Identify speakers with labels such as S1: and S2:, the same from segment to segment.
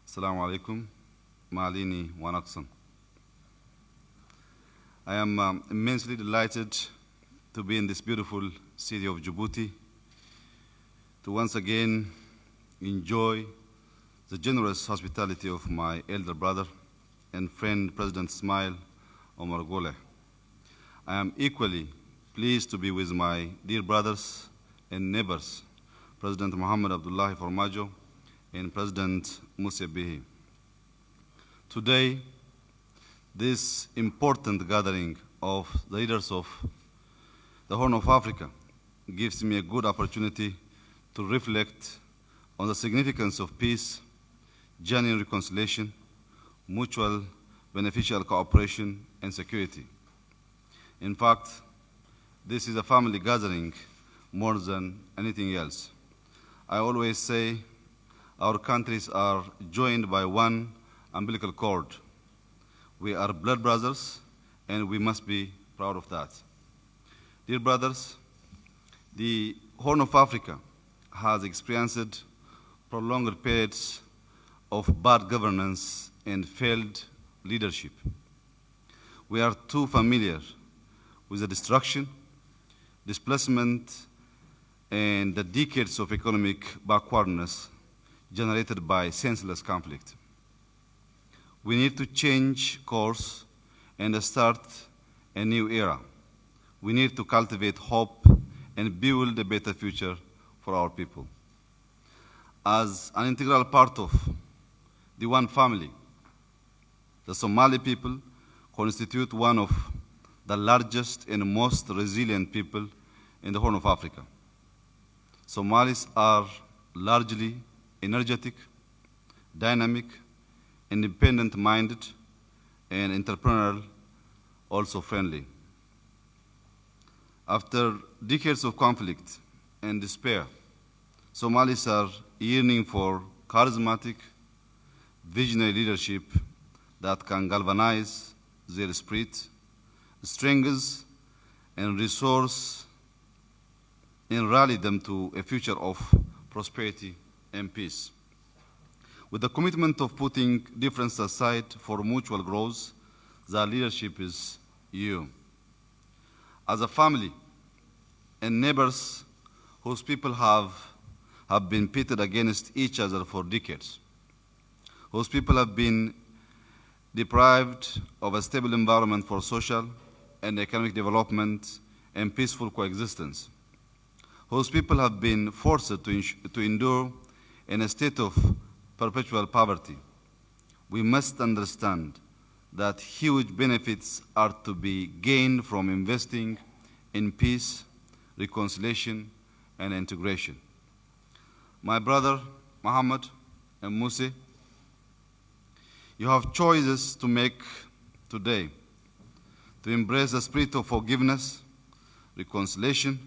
S1: Assalamu alaikum. Maalini Wanaksan. I am immensely delighted to be in this beautiful city of Djibouti to once again enjoy the generous hospitality of my elder brother and friend, President Ismail Omar Goleh. I am equally pleased to be with my dear brothers and neighbors, President Mohammed Abdullahi Farmajo and President Musa Bihi. Today, this important gathering of the leaders of the Horn of Africa gives me a good opportunity to reflect on the significance of peace, genuine reconciliation, mutual beneficial cooperation, and security. In fact, this is a family gathering more than anything else. I always say our countries are joined by one umbilical cord. We are blood brothers, and we must be proud of that. Dear brothers, the Horn of Africa has experienced prolonged periods of bad governance and failed leadership. We are too familiar with the destruction, displacement, and the decades of economic backwardness generated by senseless conflict. We need to change course and start a new era. We need to cultivate hope and build a better future for our people. As an integral part of the one family, the Somali people constitute one of the largest and most resilient people in the Horn of Africa. Somalis are largely energetic, dynamic, independent-minded, and entrepreneurial, also friendly. After decades of conflict and despair, Somalis are yearning for charismatic, visionary leadership that can galvanize their spirit, strengths, and resource, and rally them to a future of prosperity and peace. With the commitment of putting differences aside for mutual growth, the leadership is you. As a family and neighbors whose people have been pitted against each other for decades, whose people have been deprived of a stable environment for social and economic development and peaceful coexistence, whose people have been forced to endure in a state of perpetual poverty, we must understand that huge benefits are to be gained from investing in peace, reconciliation, and integration. My brother, Mohammed and Musa, you have choices to make today to embrace the spirit of forgiveness, reconciliation,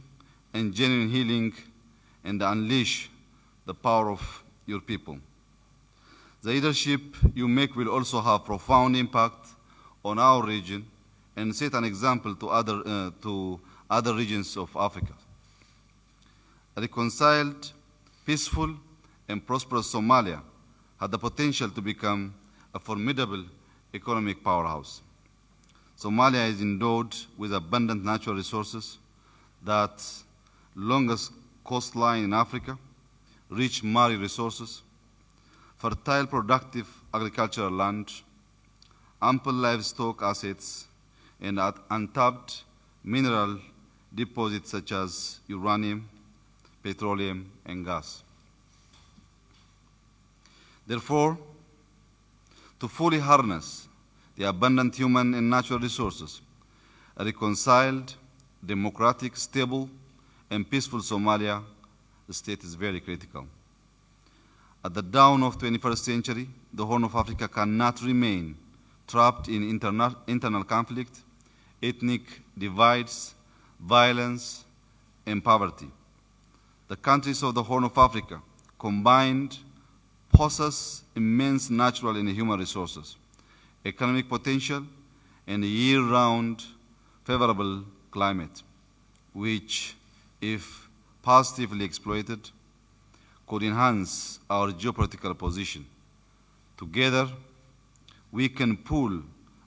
S1: and genuine healing, and unleash the power of your people. The leadership you make will also have profound impact on our region and set an example to other regions of Africa. A reconciled, peaceful, and prosperous Somalia had the potential to become a formidable economic powerhouse. Somalia is endowed with abundant natural resources, that longest coastline in Africa, rich marine resources, fertile, productive agricultural land, ample livestock assets, and untapped mineral deposits such as uranium, petroleum, and gas. Therefore, to fully harness the abundant human and natural resources, a reconciled, democratic, stable, and peaceful Somalia state is very critical. At the dawn of the 21st century, the Horn of Africa cannot remain trapped in internal conflict, ethnic divides, violence, and poverty. The countries of the Horn of Africa combined possess immense natural and human resources, economic potential, and a year-round favorable climate, which, if positively exploited, could enhance our geopolitical position Together, we can pool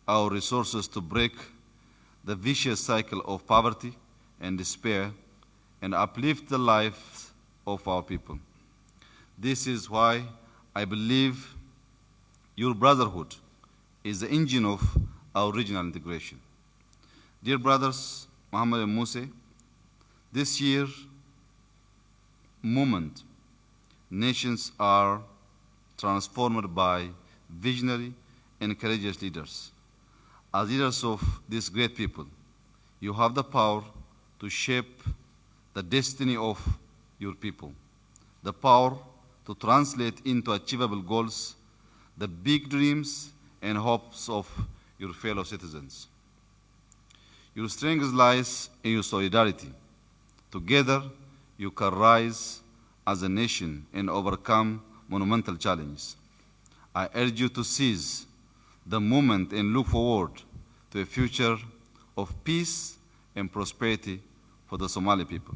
S1: our resources to break the vicious cycle of poverty and despair and uplift the lives of our people. This is why I believe your brotherhood is the engine of our regional integration. Dear brothers, Muhammad and Musa, this year moment, nations are transformed by visionary and courageous leaders. As leaders of this great people, you have the power to shape the destiny of your people, the power to translate into achievable goals the big dreams and hopes of your fellow citizens. Your strength lies in your solidarity. Together, you can rise as a nation and overcome monumental challenges. I urge you to seize the moment and look forward to a future of peace and prosperity for the Somali people.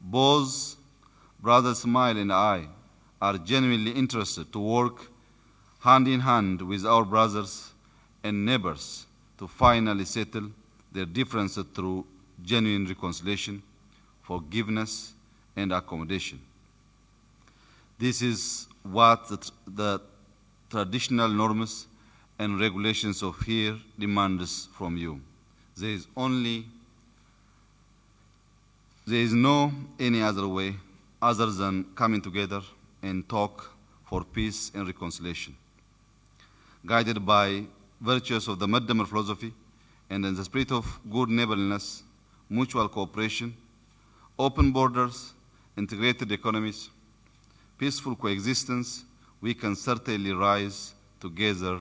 S1: Both Brother Ismail and I are genuinely interested to work hand in hand with our brothers and neighbors to finally settle their differences through genuine reconciliation, forgiveness, and accommodation. This is what the traditional norms and regulations of here demands from you. There is no any other way other than coming together and talk for peace and reconciliation. Guided by virtues of the Muddammar philosophy and in the spirit of good neighborliness, mutual cooperation, open borders, integrated economies, peaceful coexistence, we can certainly rise together